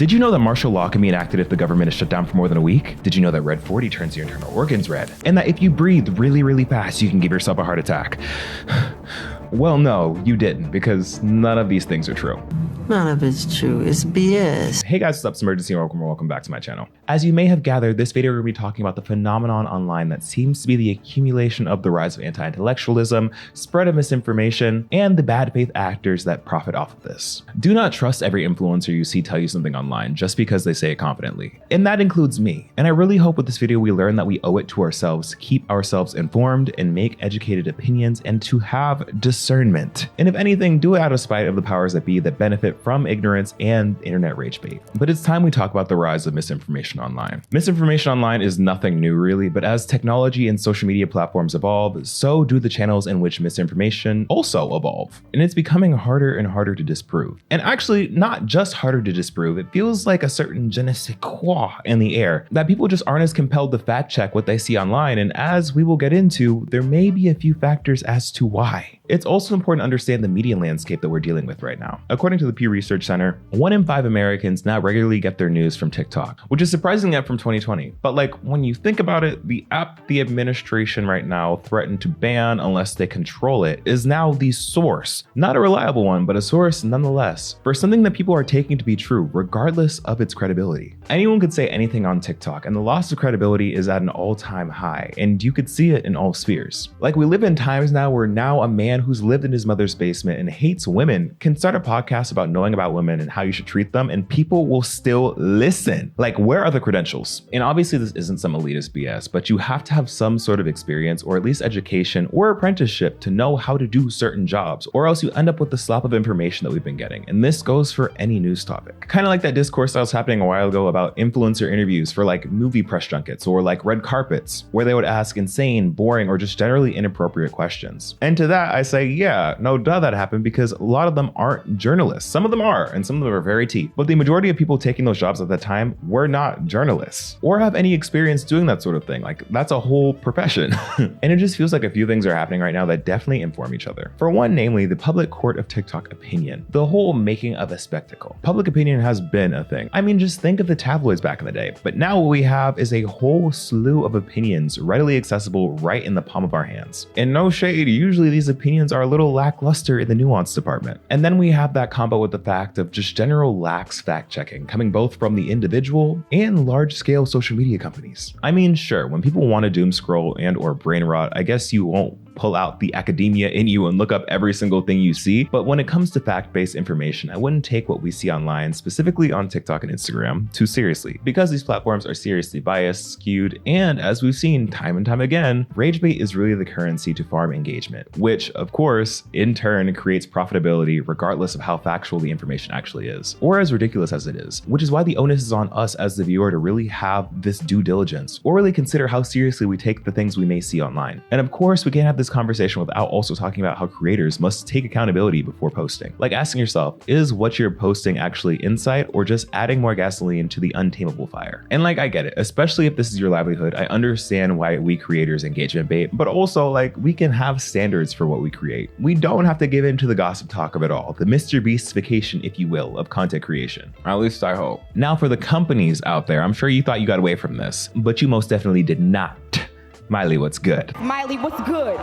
Did you know that martial law can be enacted if the government is shut down for more than a week? Did you know that red 40 turns your internal organs red? And that if you breathe really, really fast, you can give yourself a heart attack? Well, no, you didn't, because none of these things are true. None of it's true. It's BS. Hey guys, what's up? It's Imurgency and welcome back to my channel. As you may have gathered, this video we're going to be talking about the phenomenon online that seems to be the accumulation of the rise of anti-intellectualism, spread of misinformation, and the bad faith actors that profit off of this. Do not trust every influencer you see tell you something online just because they say it confidently. And that includes me. And I really hope with this video we learn that we owe it to ourselves to keep ourselves informed and make educated opinions and to have discernment. And if anything, do it out of spite of the powers that be that benefit from ignorance and internet rage bait. But it's time we talk about the rise of misinformation online. Misinformation online is nothing new really, but as technology and social media platforms evolve, so do the channels in which misinformation also evolve. And it's becoming harder and harder to disprove. And actually, not just harder to disprove, it feels like a certain je ne sais quoi in the air, that people just aren't as compelled to fact check what they see online. And as we will get into, there may be a few factors as to why. It's also important to understand the media landscape that we're dealing with right now. According to the Pew Research Center, 1 in 5 Americans now regularly get their news from TikTok, which is surprisingly up from 2020. But like when you think about it, the app the administration right now threatened to ban unless they control it is now the source. Not a reliable one, but a source nonetheless, for something that people are taking to be true, regardless of its credibility. Anyone could say anything on TikTok, and the loss of credibility is at an all-time high, and you could see it in all spheres. Like we live in times now where now a man who's lived in his mother's basement and hates women can start a podcast about knowing about women and how you should treat them, and people will still listen. Like, where are the credentials? And obviously this isn't some elitist BS, but you have to have some sort of experience or at least education or apprenticeship to know how to do certain jobs, or else you end up with the slop of information that we've been getting. And this goes for any news topic. Kind of like that discourse that was happening a while ago about influencer interviews for like movie press junkets or like red carpets, where they would ask insane, boring, or just generally inappropriate questions. And to that I say, yeah, no duh, that happened, because a lot of them aren't journalists. Some of them are, and some of them are very T. But the majority of people taking those jobs at that time were not journalists or have any experience doing that sort of thing. Like, that's a whole profession. And it just feels like a few things are happening right now that definitely inform each other. For one, namely the public court of TikTok opinion, the whole making of a spectacle. Public opinion has been a thing. I mean, just think of the tabloids back in the day. But now what we have is a whole slew of opinions readily accessible right in the palm of our hands. And no shade, usually these opinions are a little lackluster in the nuance department. And then we have that combo with the fact of just general lax fact checking coming both from the individual and large scale social media companies. I mean, sure, when people want to doom scroll and or brain rot, I guess you won't pull out the academia in you and look up every single thing you see. But when it comes to fact-based information, I wouldn't take what we see online, specifically on TikTok and Instagram, too seriously, because these platforms are seriously biased, skewed, and as we've seen time and time again, rage bait is really the currency to farm engagement, which of course, in turn creates profitability regardless of how factual the information actually is, or as ridiculous as it is, which is why the onus is on us as the viewer to really have this due diligence, or really consider how seriously we take the things we may see online. And of course, we can't have this conversation without also talking about how creators must take accountability before posting. Like asking yourself, is what you're posting actually insight or just adding more gasoline to the untamable fire? And like, I get it, especially if this is your livelihood. I understand why we creators engagement bait, but also like we can have standards for what we create. We don't have to give in to the gossip talk of it all, the Mr. Beastification, if you will, of content creation. Or at least I hope. Now for the companies out there, I'm sure you thought you got away from this, but you most definitely did not. Miley, what's good? Miley, what's good?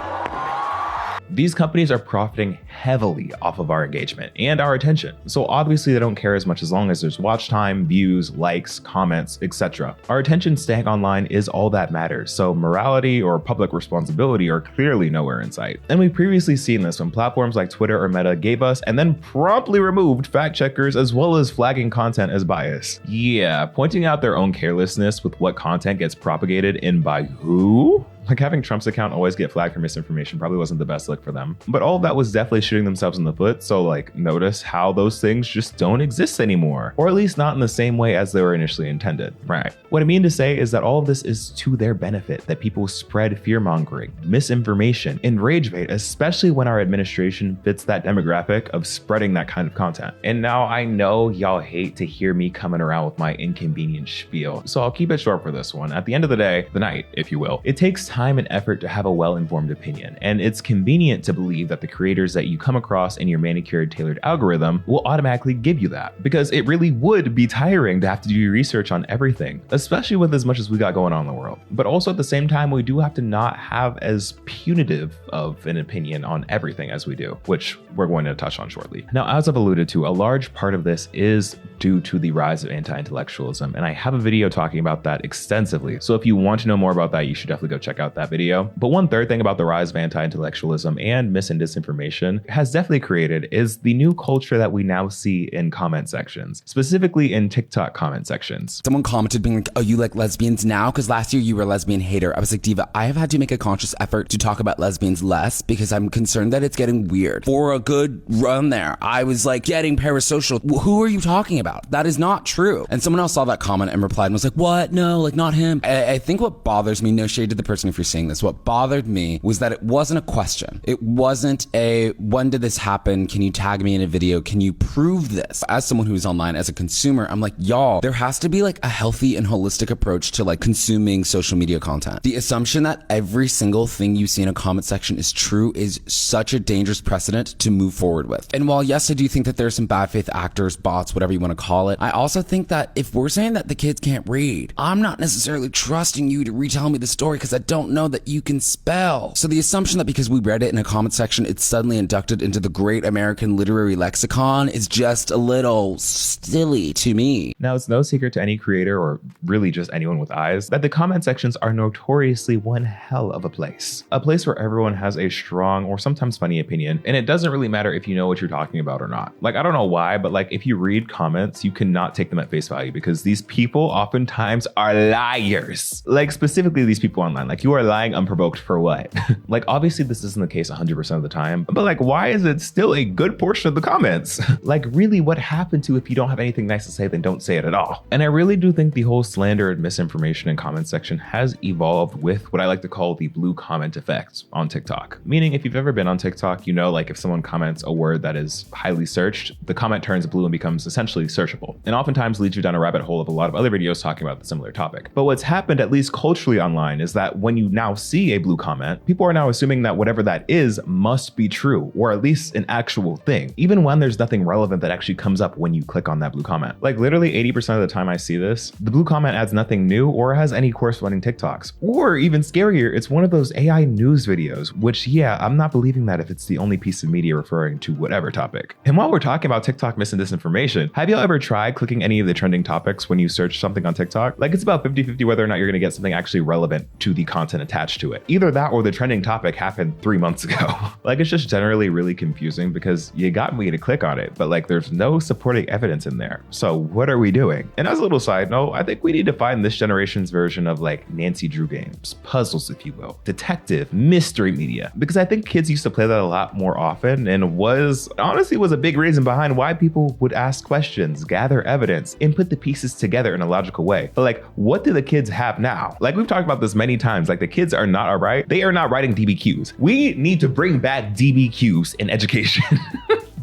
These companies are profiting heavily off of our engagement and our attention. So obviously they don't care as much as long as there's watch time, views, likes, comments, etc. Our attention staying online is all that matters. So morality or public responsibility are clearly nowhere in sight. And we've previously seen this when platforms like Twitter or Meta gave us and then promptly removed fact checkers as well as flagging content as bias. Yeah, pointing out their own carelessness with what content gets propagated and by who? Like having Trump's account always get flagged for misinformation probably wasn't the best look for them. But all of that was definitely shooting themselves in the foot. So like notice how those things just don't exist anymore, or at least not in the same way as they were initially intended. Right. What I mean to say is that all of this is to their benefit, that people spread fear mongering, misinformation, and rage bait, especially when our administration fits that demographic of spreading that kind of content. And now I know y'all hate to hear me coming around with my inconvenient spiel, so I'll keep it short for this one. At the end of the day, the night, if you will, it takes time time and effort to have a well-informed opinion, and it's convenient to believe that the creators that you come across in your manicured, tailored algorithm will automatically give you that, because it really would be tiring to have to do your research on everything, especially with as much as we got going on in the world. But also at the same time, we do have to not have as punitive of an opinion on everything as we do, which we're going to touch on shortly. Now, as I've alluded to, a large part of this is due to the rise of anti-intellectualism, and I have a video talking about that extensively. So if you want to know more about that, you should definitely go check out that video. But one third thing about the rise of anti-intellectualism and mis and disinformation has definitely created is the new culture that we now see in comment sections, specifically in TikTok comment sections. Someone commented being like, oh, you like lesbians now? Because last year you were a lesbian hater. I was like, Diva, I have had to make a conscious effort to talk about lesbians less because I'm concerned that it's getting weird. For a good run there, I was like getting parasocial. Who are you talking about? That is not true. And someone else saw that comment and replied and was like, what? No, like not him. I think what bothers me, no shade to the person if you're seeing this, what bothered me was that it wasn't a question. It wasn't a, when did this happen? Can you tag me in a video? Can you prove this? As someone who's online, as a consumer, I'm like, y'all, there has to be like a healthy and holistic approach to like consuming social media content. The assumption that every single thing you see in a comment section is true is such a dangerous precedent to move forward with. And while yes, I do think that there's some bad faith actors, bots, whatever you want to call it, I also think that if we're saying that the kids can't read, I'm not necessarily trusting you to retell me the story because I don't know that you can spell. So the assumption that because we read it in a comment section, it's suddenly inducted into the great American literary lexicon is just a little silly to me. Now, it's no secret to any creator, or really just anyone with eyes, that the comment sections are notoriously one hell of a place. A place where everyone has a strong or sometimes funny opinion, and it doesn't really matter if you know what you're talking about or not. Like, I don't know why, but like if you read comments, you cannot take them at face value because these people oftentimes are liars. Like specifically these people online, like you are lying unprovoked for what? Like obviously this isn't the case 100% of the time, but like why is it still a good portion of the comments? Like really, what happened to if you don't have anything nice to say, then don't say it at all. And I really do think the whole slander and misinformation in comment section has evolved with what I like to call the blue comment effect on TikTok. Meaning if you've ever been on TikTok, you know, like if someone comments a word that is highly searched, the comment turns blue and becomes essentially searchable, and oftentimes leads you down a rabbit hole of a lot of other videos talking about the similar topic. But what's happened, at least culturally online, is that when you now see a blue comment, people are now assuming that whatever that is must be true, or at least an actual thing, even when there's nothing relevant that actually comes up when you click on that blue comment. Like literally 80% of the time I see this, the blue comment adds nothing new or has any corresponding TikToks. Or even scarier, it's one of those AI news videos, which yeah, I'm not believing that if it's the only piece of media referring to whatever topic. And while we're talking about TikTok mis and disinformation, have y'all ever tried clicking any of the trending topics when you search something on TikTok? Like it's about 50-50 whether or not you're gonna get something actually relevant to the content attached to it. Either that or the trending topic happened 3 months ago. Like it's just generally really confusing because you got me to click on it, but like there's no supporting evidence in there. So what are we doing? And as a little side note, I think we need to find this generation's version of like Nancy Drew games, puzzles if you will, detective, mystery media, because I think kids used to play that a lot more often and honestly was a big reason behind why people would ask questions, gather evidence, and put the pieces together in a logical way. But like, what do the kids have now? Like we've talked about this many times, like the kids are not all right. They are not writing DBQs. We need to bring back DBQs in education.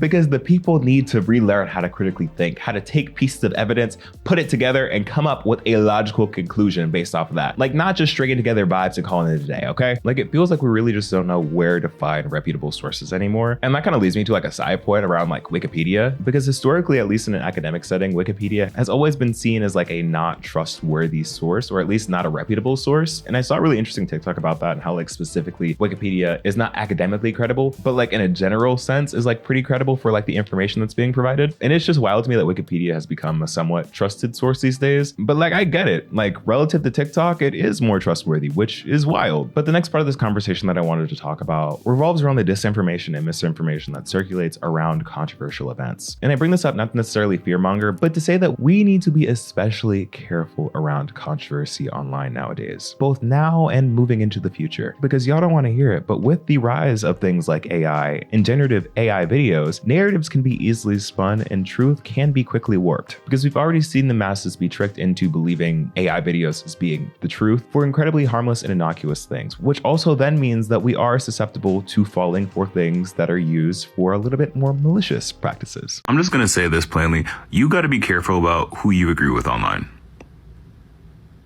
Because the people need to relearn how to critically think, how to take pieces of evidence, put it together, and come up with a logical conclusion based off of that. Like not just stringing together vibes and calling it a day, okay? Like it feels like we really just don't know where to find reputable sources anymore. And that kind of leads me to like a side point around like Wikipedia, because historically, at least in an academic setting, Wikipedia has always been seen as like a not trustworthy source, or at least not a reputable source. And I saw a really interesting TikTok about that and how like specifically Wikipedia is not academically credible, but like in a general sense is like pretty credible for like the information that's being provided. And it's just wild to me that Wikipedia has become a somewhat trusted source these days. But like, I get it. Like relative to TikTok, it is more trustworthy, which is wild. But the next part of this conversation that I wanted to talk about revolves around the disinformation and misinformation that circulates around controversial events. And I bring this up not to necessarily fearmonger, but to say that we need to be especially careful around controversy online nowadays, both now and moving into the future, because y'all don't want to hear it. But with the rise of things like AI and generative AI videos, narratives can be easily spun and truth can be quickly warped, because we've already seen the masses be tricked into believing AI videos as being the truth for incredibly harmless and innocuous things, which also then means that we are susceptible to falling for things that are used for a little bit more malicious practices. I'm just going to say this plainly. You got to be careful about who you agree with online.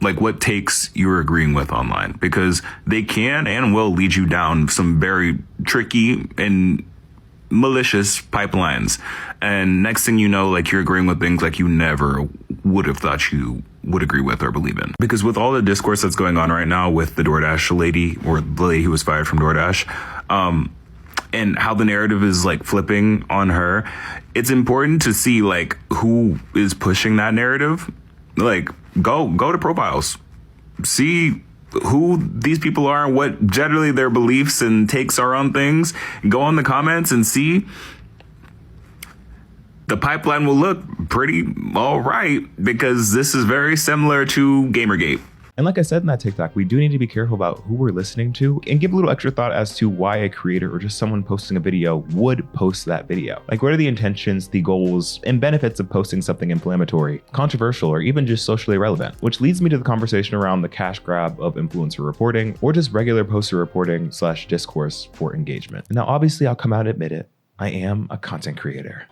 like what takes you're agreeing with online, because they can and will lead you down some very tricky and malicious pipelines. And next thing you know, like you're agreeing with things like you never would have thought you would agree with or believe in. Because with all the discourse that's going on right now with the DoorDash lady, or the lady who was fired from DoorDash, and how the narrative is like flipping on her, it's important to see like who is pushing that narrative. Like go to profiles, see who these people are and what generally their beliefs and takes are on things. Go on the comments and see. The pipeline will look pretty all right, because this is very similar to Gamergate. And like I said in that TikTok, we do need to be careful about who we're listening to and give a little extra thought as to why a creator or just someone posting a video would post that video. Like, what are the intentions, the goals, and benefits of posting something inflammatory, controversial, or even just socially relevant? Which leads me to the conversation around the cash grab of influencer reporting or just regular poster reporting / discourse for engagement. Now, obviously, I'll come out and admit it. I am a content creator.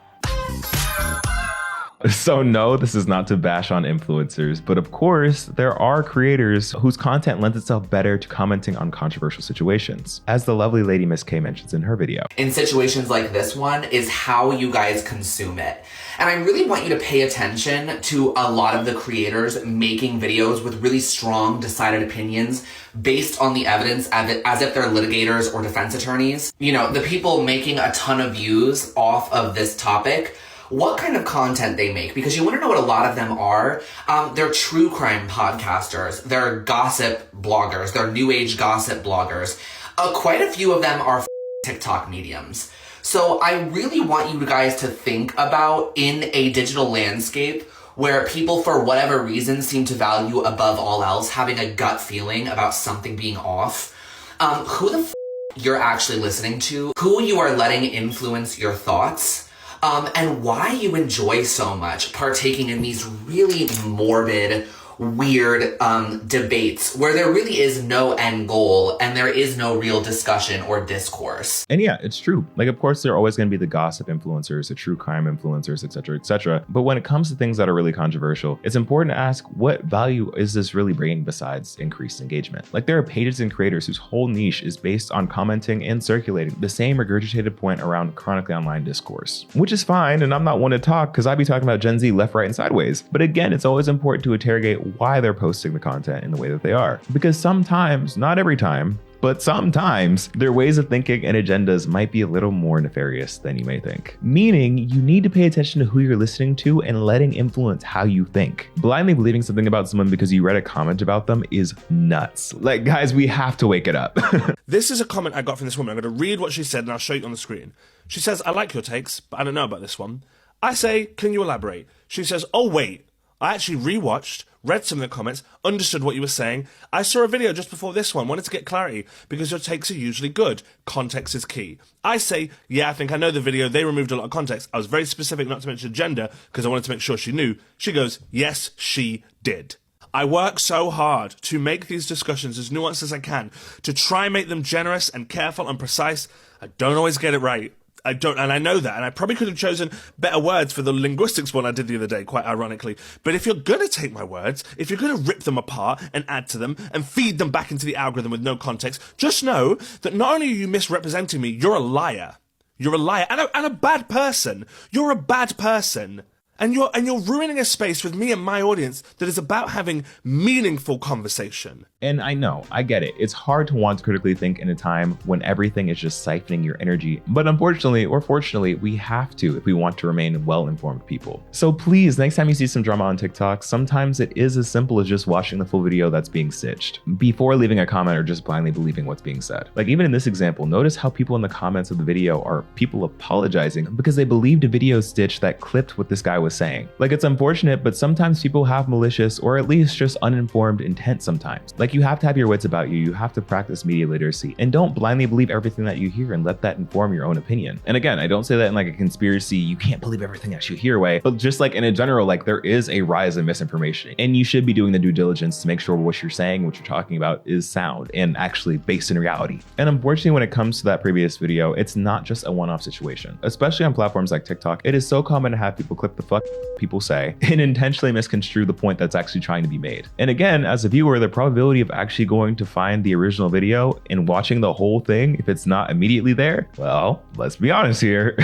So no, this is not to bash on influencers, but of course, there are creators whose content lends itself better to commenting on controversial situations, as the lovely lady Miss K mentions in her video. In situations like this one is how you guys consume it. And I really want you to pay attention to a lot of the creators making videos with really strong, decided opinions based on the evidence as if they're litigators or defense attorneys. You know, the people making a ton of views off of this topic, what kind of content they make, because you want to know what a lot of them are. They're true crime podcasters, they're gossip bloggers, they're new age gossip bloggers. Quite a few of them are TikTok mediums. So I really want you guys to think about, in a digital landscape where people for whatever reason seem to value above all else having a gut feeling about something being off, who the you're actually listening to, who you are letting influence your thoughts, and why you enjoy so much partaking in these really morbid, weird debates where there really is no end goal and there is no real discussion or discourse. And yeah, it's true. Like, of course, there are always going to be the gossip influencers, the true crime influencers, etc., etc. But when it comes to things that are really controversial, it's important to ask, what value is this really bringing besides increased engagement? Like, there are pages and creators whose whole niche is based on commenting and circulating the same regurgitated point around chronically online discourse, which is fine. And I'm not one to talk because I'd be talking about Gen Z left, right, and sideways. But again, it's always important to interrogate why they're posting the content in the way that they are. Because sometimes, not every time, but sometimes their ways of thinking and agendas might be a little more nefarious than you may think. Meaning, you need to pay attention to who you're listening to and letting influence how you think. Blindly believing something about someone because you read a comment about them is nuts. Like, guys, we have to wake it up. This is a comment I got from this woman. I'm going to read what she said and I'll show you on the screen. She says, "I like your takes, but I don't know about this one." I say, "Can you elaborate?" She says, "Oh, wait. I actually rewatched, read some of the comments, understood what you were saying. I saw a video just before this one, wanted to get clarity because your takes are usually good. Context is key." I say, "Yeah, I think I know the video. They removed a lot of context. I was very specific not to mention gender because I wanted to make sure she knew." She goes, "Yes, she did." I work so hard to make these discussions as nuanced as I can, to try and make them generous and careful and precise. I don't always get it right. I don't, and I know that, and I probably could have chosen better words for the linguistics one I did the other day, quite ironically. But if you're going to take my words, if you're going to rip them apart and add to them and feed them back into the algorithm with no context, just know that not only are you misrepresenting me, you're a liar. You're a liar and a bad person. You're a bad person. And you're ruining a space with me and my audience that is about having meaningful conversation. And I know, I get it. It's hard to want to critically think in a time when everything is just siphoning your energy. But unfortunately, or fortunately, we have to if we want to remain well-informed people. So please, next time you see some drama on TikTok, sometimes it is as simple as just watching the full video that's being stitched before leaving a comment or just blindly believing what's being said. Like, even in this example, notice how people in the comments of the video are people apologizing because they believed a video stitch that clipped what this guy was saying. Like, it's unfortunate, but sometimes people have malicious or at least just uninformed intent sometimes. Like, you have to have your wits about you. You have to practice media literacy and don't blindly believe everything that you hear and let that inform your own opinion. And again, I don't say that in like a conspiracy, you can't believe everything that you hear way, but just like in a general, like there is a rise in misinformation and you should be doing the due diligence to make sure what you're saying, what you're talking about is sound and actually based in reality. And unfortunately, when it comes to that previous video, it's not just a one-off situation. Especially on platforms like TikTok, it is so common to have people clip the fuck people say and intentionally misconstrue the point that's actually trying to be made. And again, as a viewer, the probability of actually going to find the original video and watching the whole thing, if it's not immediately there, well, let's be honest here.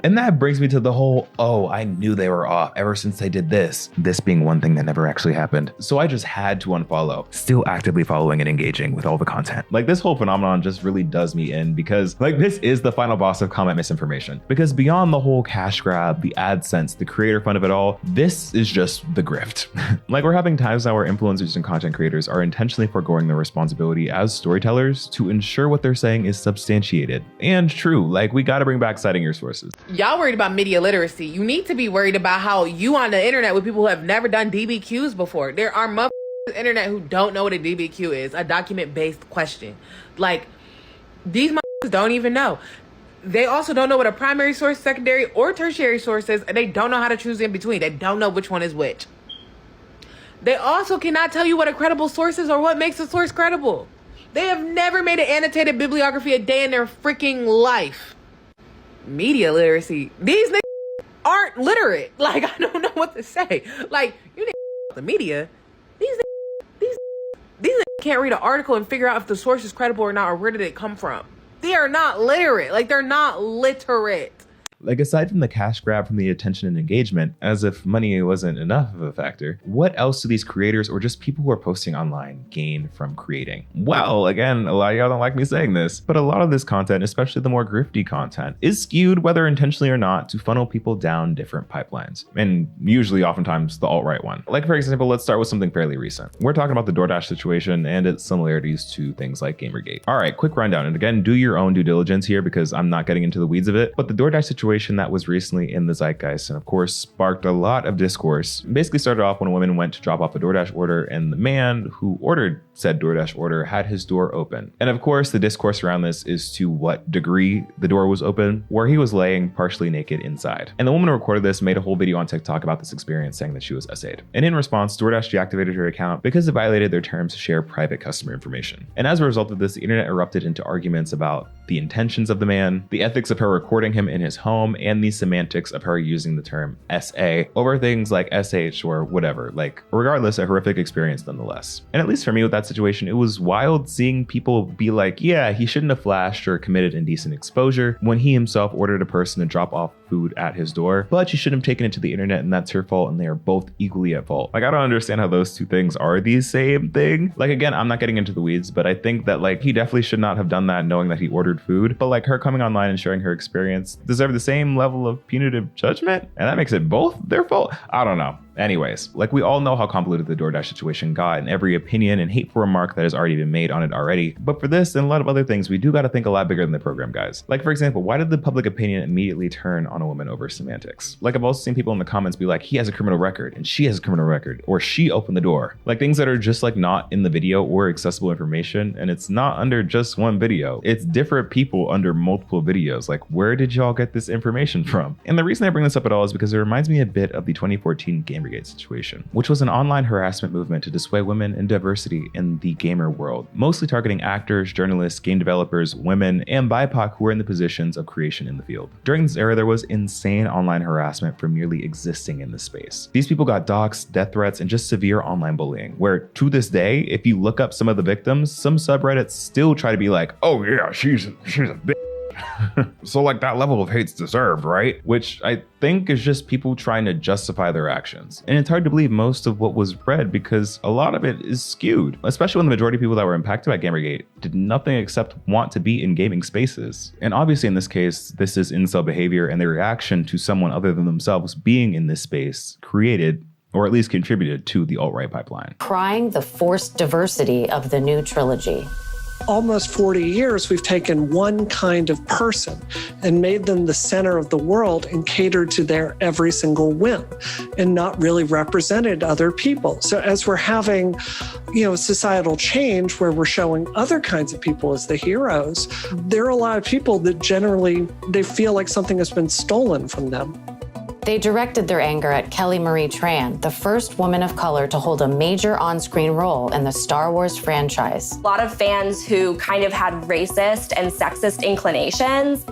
And that brings me to the whole, oh, I knew they were off ever since they did this being one thing that never actually happened. So I just had to unfollow, still actively following and engaging with all the content. Like, this whole phenomenon just really does me in, because like, this is the final boss of comment misinformation. Because beyond the whole cash grab, the AdSense, the creator fund of it all, this is just the grift. Like, we're having times now where influencers and content creators are intentionally foregoing their responsibility as storytellers to ensure what they're saying is substantiated and true. Like, we gotta bring back citing your sources. Y'all worried about media literacy. You need to be worried about how you on the internet with people who have never done DBQs before. There are motherfuckers on the internet who don't know what a DBQ is, a document-based question. Like, these motherfuckers don't even know. They also don't know what a primary source, secondary, or tertiary source is, and they don't know how to choose in between. They don't know which one is which. They also cannot tell you what a credible source is or what makes a source credible. They have never made an annotated bibliography a day in their freaking life. Media literacy. These niggas aren't literate. Like, I don't know what to say. Like, you niggas the media. These niggas can't read an article and figure out if the source is credible or not, or where did it come from. They are not literate. Like, they're not literate. Like, aside from the cash grab from the attention and engagement, as if money wasn't enough of a factor, what else do these creators or just people who are posting online gain from creating? Well, again, a lot of y'all don't like me saying this, but a lot of this content, especially the more grifty content, is skewed, whether intentionally or not, to funnel people down different pipelines, and usually oftentimes the alt-right one. Like, for example, let's start with something fairly recent. We're talking about the DoorDash situation and its similarities to things like Gamergate. All right, quick rundown, and again, do your own due diligence here because I'm not getting into the weeds of it, but the DoorDash situation that was recently in the zeitgeist and of course sparked a lot of discourse basically started off when a woman went to drop off a DoorDash order and the man who ordered said DoorDash order had his door open. And of course the discourse around this is to what degree the door was open, where he was laying partially naked inside. And the woman who recorded this made a whole video on TikTok about this experience, saying that she was essayed. And in response, DoorDash deactivated her account because it violated their terms to share private customer information. And as a result of this, the internet erupted into arguments about the intentions of the man, the ethics of her recording him in his home, and the semantics of her using the term SA over things like SH or whatever. Like, regardless, a horrific experience nonetheless. And at least for me with that situation, it was wild seeing people be like, yeah, he shouldn't have flashed or committed indecent exposure when he himself ordered a person to drop off food at his door, but she shouldn't have taken it to the internet and that's her fault and they are both equally at fault. Like, I don't understand how those two things are the same thing. Like, again, I'm not getting into the weeds, but I think that like he definitely should not have done that knowing that he ordered food, but like her coming online and sharing her experience deserve the same level of punitive judgment, and that makes it both their fault. I don't know. Anyways, like, we all know how convoluted the DoorDash situation got and every opinion and hateful remark that has already been made on it already. But for this and a lot of other things, we do got to think a lot bigger than the program, guys. Like, for example, why did the public opinion immediately turn on a woman over semantics? Like, I've also seen people in the comments be like, he has a criminal record and she has a criminal record, or she opened the door. Like, things that are just like not in the video or accessible information, and it's not under just one video. It's different people under multiple videos. Like, where did y'all get this information from? And the reason I bring this up at all is because it reminds me a bit of the 2014 Gamergate situation, which was an online harassment movement to dissuade women and diversity in the gamer world, mostly targeting actors, journalists, game developers, women, and BIPOC who were in the positions of creation in the field. During this era, there was insane online harassment for merely existing in the space. These people got doxxed, death threats, and just severe online bullying, where to this day, if you look up some of the victims, some subreddits still try to be like, oh yeah, she's a bitch. So like, that level of hate's deserved, right? Which I think is just people trying to justify their actions. And it's hard to believe most of what was read because a lot of it is skewed, especially when the majority of people that were impacted by Gamergate did nothing except want to be in gaming spaces. And obviously in this case, this is incel behavior, and their reaction to someone other than themselves being in this space created, or at least contributed to, the alt-right pipeline. Crying the forced diversity of the new trilogy. Almost 40 years, we've taken one kind of person and made them the center of the world and catered to their every single whim and not really represented other people. So as we're having, societal change where we're showing other kinds of people as the heroes, there are a lot of people that generally, they feel like something has been stolen from them. They directed their anger at Kelly Marie Tran, the first woman of color to hold a major on-screen role in the Star Wars franchise. A lot of fans who kind of had racist and sexist inclinations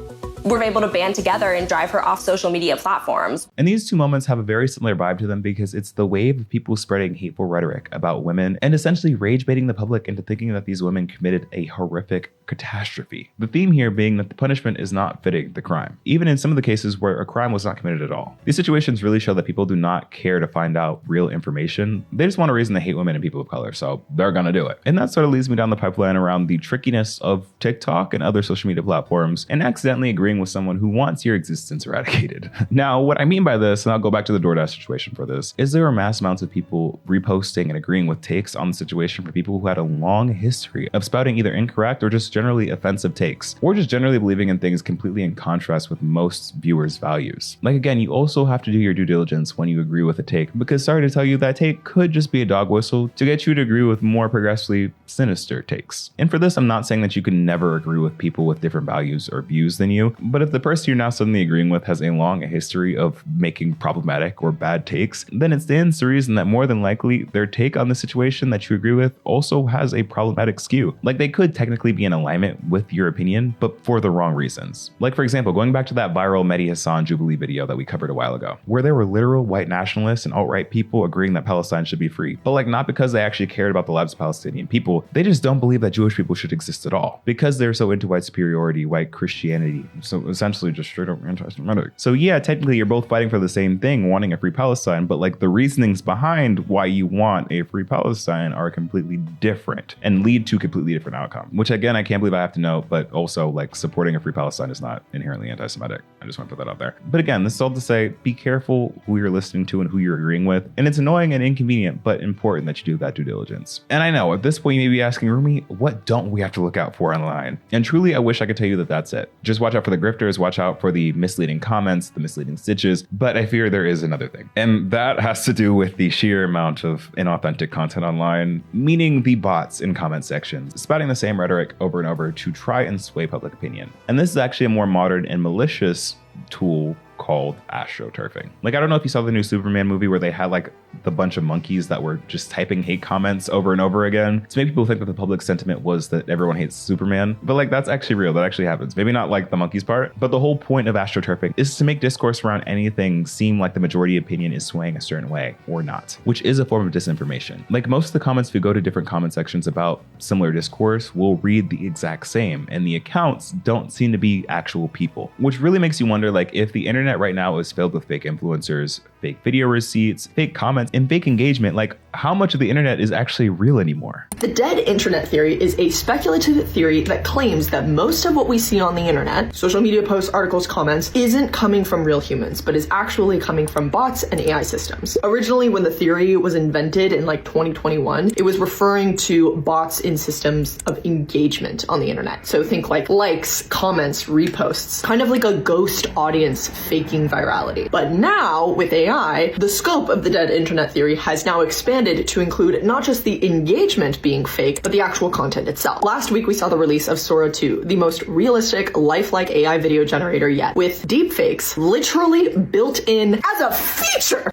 were able to band together and drive her off social media platforms. And these two moments have a very similar vibe to them because it's the wave of people spreading hateful rhetoric about women and essentially rage baiting the public into thinking that these women committed a horrific catastrophe. The theme here being that the punishment is not fitting the crime, even in some of the cases where a crime was not committed at all. These situations really show that people do not care to find out real information. They just want a reason to hate women and people of color, so they're gonna do it. And that sort of leads me down the pipeline around the trickiness of TikTok and other social media platforms and accidentally agreeing with someone who wants your existence eradicated. Now, what I mean by this, and I'll go back to the DoorDash situation for this, is there are mass amounts of people reposting and agreeing with takes on the situation for people who had a long history of spouting either incorrect or just generally offensive takes, or just generally believing in things completely in contrast with most viewers' values. Like again, you also have to do your due diligence when you agree with a take, because sorry to tell you, that take could just be a dog whistle to get you to agree with more progressively sinister takes. And for this, I'm not saying that you can never agree with people with different values or views than you, but if the person you're now suddenly agreeing with has a long history of making problematic or bad takes, then it stands to reason that more than likely their take on the situation that you agree with also has a problematic skew. Like they could technically be in alignment with your opinion, but for the wrong reasons. Like for example, going back to that viral Mehdi Hassan Jubilee video that we covered a while ago, where there were literal white nationalists and alt-right people agreeing that Palestine should be free, but like not because they actually cared about the lives of Palestinian people, they just don't believe that Jewish people should exist at all, because they're so into white superiority, white Christianity, so essentially just straight up anti-Semitic. So yeah, technically you're both fighting for the same thing, wanting a free Palestine, but like the reasonings behind why you want a free Palestine are completely different and lead to completely different outcome, which again, I can't believe I have to know, but also like supporting a free Palestine is not inherently anti-Semitic. I just want to put that out there. But again, this is all to say, be careful who you're listening to and who you're agreeing with. And it's annoying and inconvenient, but important that you do that due diligence. And I know at this point you may be asking, Rumi, what don't we have to look out for online? And truly, I wish I could tell you that that's it. Just watch out for the grifters, watch out for the misleading comments, the misleading stitches, but I fear there is another thing. And that has to do with the sheer amount of inauthentic content online, meaning the bots in comment sections, spouting the same rhetoric over and over to try and sway public opinion. And this is actually a more modern and malicious tool called astroturfing. Like, I don't know if you saw the new Superman movie where they had like the bunch of monkeys that were just typing hate comments over and over again to make people think that the public sentiment was that everyone hates Superman. But like, that's actually real. That actually happens. Maybe not like the monkeys part, but the whole point of astroturfing is to make discourse around anything seem like the majority opinion is swaying a certain way or not, which is a form of disinformation. Like most of the comments, if you go to different comment sections about similar discourse, will read the exact same, and the accounts don't seem to be actual people, which really makes you wonder, like, if the internet right now is filled with fake influencers, fake video receipts, fake comments, and fake engagement, like how much of the internet is actually real anymore? The dead internet theory is a speculative theory that claims that most of what we see on the internet, social media posts, articles, comments, isn't coming from real humans, but is actually coming from bots and AI systems. Originally, when the theory was invented in like 2021, it was referring to bots in systems of engagement on the internet. So think like likes, comments, reposts, kind of like a ghost audience faking virality. But now, with AI, the scope of the dead internet theory has now expanded to include not just the engagement being fake, but the actual content itself. Last week, we saw the release of Sora 2, the most realistic, lifelike AI video generator yet, with deepfakes literally built in as a feature.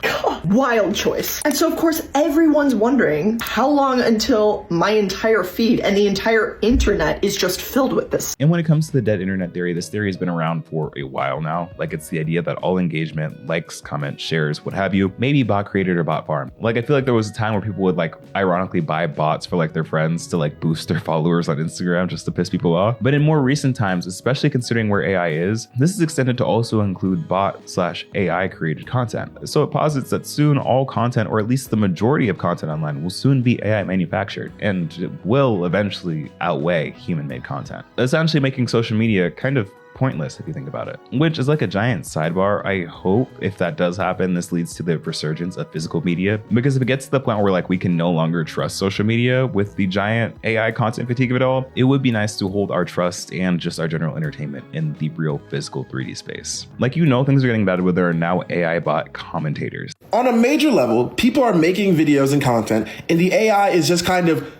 God, wild choice. And so, of course, everyone's wondering how long until my entire feed and the entire internet is just filled with this. And when it comes to the dead internet theory, this theory has been around for a while now. Like, it's the idea that all engagement, likes, comments, shares, what have you, may be bot created or bot farmed. Like, I feel like there was a time where people would like ironically buy bots for like their friends to like boost their followers on Instagram just to piss people off. But in more recent times, especially considering where AI is, this is extended to also include bot/AI created content. So it posits that soon all content, or at least the majority of content online, will soon be AI manufactured, and it will eventually outweigh human-made content, essentially making social media kind of pointless if you think about it, which is like a giant sidebar. I hope if that does happen, this leads to the resurgence of physical media, because if it gets to the point where like we can no longer trust social media with the giant AI content fatigue of it all, it would be nice to hold our trust and just our general entertainment in the real physical 3D space. Like, you know, things are getting bad where there are now AI bot commentators. On a major level, people are making videos and content, and the AI is just kind of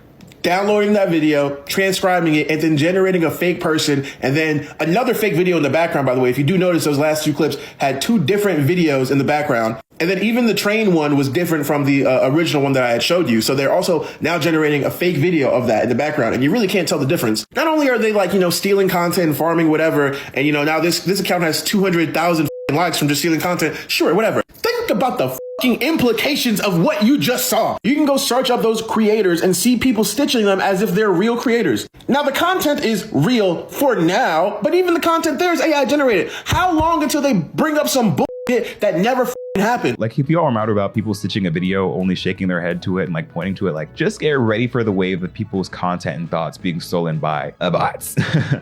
downloading that video, transcribing it, and then generating a fake person, and then another fake video in the background, by the way. If you do notice, those last two clips had two different videos in the background. And then even the train one was different from the original one that I had showed you. So they're also now generating a fake video of that in the background. And you really can't tell the difference. Not only are they like, stealing content and farming whatever. And, now this account has 200,000 likes from just stealing content. Sure, whatever. Think about the implications of what you just saw. You can go search up those creators and see people stitching them as if they're real creators. Now the content is real for now, but even the content there is AI generated. How long until they bring up some bullshit that never happened? Like, if y'all are mad about people stitching a video, only shaking their head to it and like pointing to it, like, just get ready for the wave of people's content and thoughts being stolen by bots.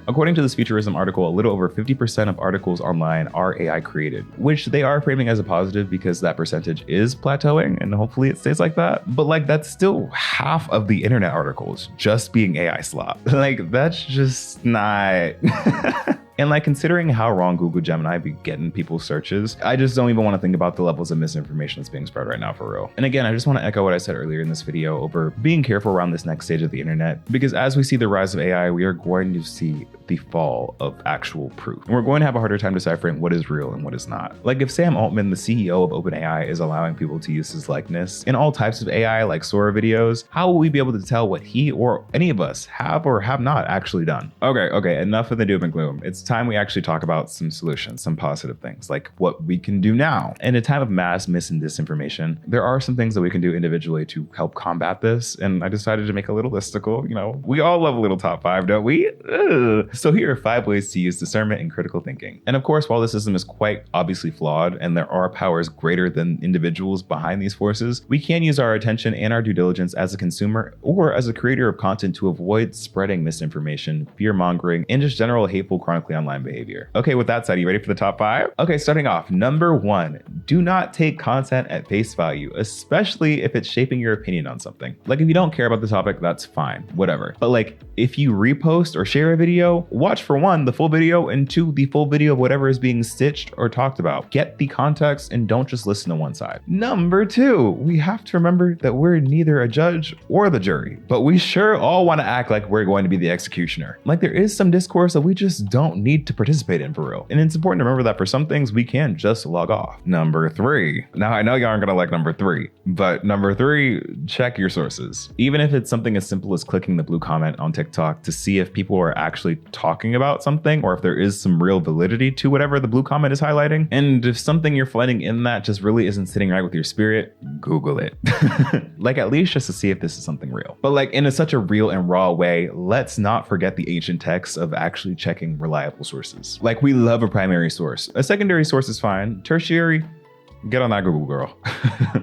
According to this Futurism article, a little over 50% of articles online are AI created, which they are framing as a positive because that percentage is plateauing and hopefully it stays like that. But like, that's still half of the internet articles just being AI slop. Like, that's just not... And like, considering how wrong Google Gemini be getting people's searches, I just don't even want to think about the levels of misinformation that's being spread right now, for real. And again, I just want to echo what I said earlier in this video over being careful around this next stage of the internet, because as we see the rise of AI, we are going to see the fall of actual proof. And we're going to have a harder time deciphering what is real and what is not. Like, if Sam Altman, the CEO of OpenAI, is allowing people to use his likeness in all types of AI like Sora videos, how will we be able to tell what he or any of us have or have not actually done? Okay, enough of the doom and gloom. It's time we actually talk about some solutions, some positive things, like what we can do now. In a time of mass mis and disinformation, there are some things that we can do individually to help combat this. And I decided to make a little listicle. We all love a little top 5, don't we? Ugh. So here are 5 ways to use discernment and critical thinking. And of course, while the system is quite obviously flawed and there are powers greater than individuals behind these forces, we can use our attention and our due diligence as a consumer or as a creator of content to avoid spreading misinformation, fear mongering, and just general hateful, chronically online behavior. Okay, with that said, are you ready for the top 5? Okay, starting off, number 1, do not take content at face value, especially if it's shaping your opinion on something. Like, if you don't care about the topic, that's fine, whatever. But like, if you repost or share a video, watch for 1, the full video, and 2, the full video of whatever is being stitched or talked about. Get the context and don't just listen to one side. Number 2, we have to remember that we're neither a judge or the jury, but we sure all want to act like we're going to be the executioner. Like, there is some discourse that we just don't need to participate in, for real. And it's important to remember that for some things we can just log off. Number 3. Now, I know y'all aren't gonna like number 3, but number 3, check your sources. Even if it's something as simple as clicking the blue comment on TikTok to see if people are actually talking about something or if there is some real validity to whatever the blue comment is highlighting. And if something you're finding in that just really isn't sitting right with your spirit, Google it. Like, at least just to see if this is something real. But like, in such a real and raw way, let's not forget the ancient texts of actually checking reliable sources. Like, we love a primary source. A secondary source is fine. Tertiary, get on that Google, girl.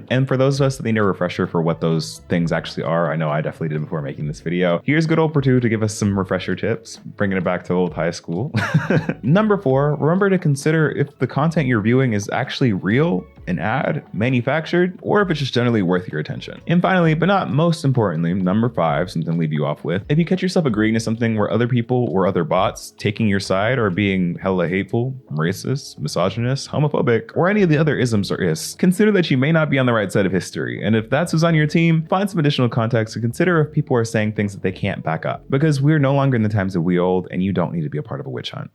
And for those of us that need a refresher for what those things actually are, I know I definitely did before making this video. Here's good old Purdue to give us some refresher tips, bringing it back to old high school. Number 4, remember to consider if the content you're viewing is actually real, an ad, manufactured, or if it's just generally worth your attention. And finally, but not most importantly, number 5, something to leave you off with, if you catch yourself agreeing to something where other people or other bots taking your side or being hella hateful, racist, misogynist, homophobic, or any of the other isms or is, consider that you may not be on the right side of history. And if that's who's on your team, find some additional context and consider if people are saying things that they can't back up. Because we're no longer in the times of we old and you don't need to be a part of a witch hunt.